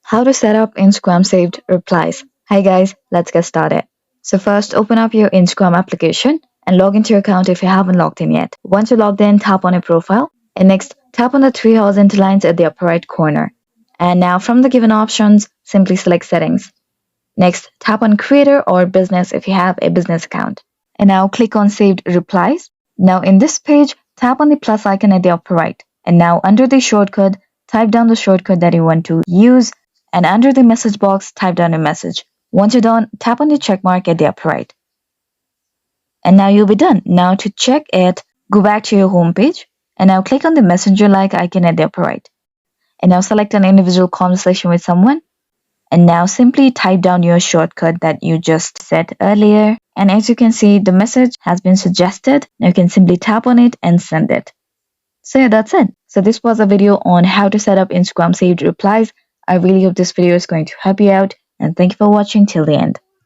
How to set up Instagram saved replies. Hi guys, let's get started. So first open up your Instagram application and log into your account if you haven't logged in yet. Once you're logged in, tap on your profile and next tap on the three horizontal lines at the upper right corner. And now from the given options, simply select settings. Next, tap on creator or business if you have a business account. And now click on saved replies. Now in this page, tap on the plus icon at the upper right. And now under the shortcut, type down the shortcut that you want to use. And under the message box, type down a message. Once you're done, tap on the check mark at the upper right. And now you'll be done. Now to check it, go back to your home page. And now click on the messenger like icon at the upper right. And now select an individual conversation with someone. And now simply type down your shortcut that you just set earlier. And as you can see, the message has been suggested. Now you can simply tap on it and send it. So yeah, that's it. So this was a video on how to set up Instagram saved replies. I really hope this video is going to help you out. And thank you for watching till the end.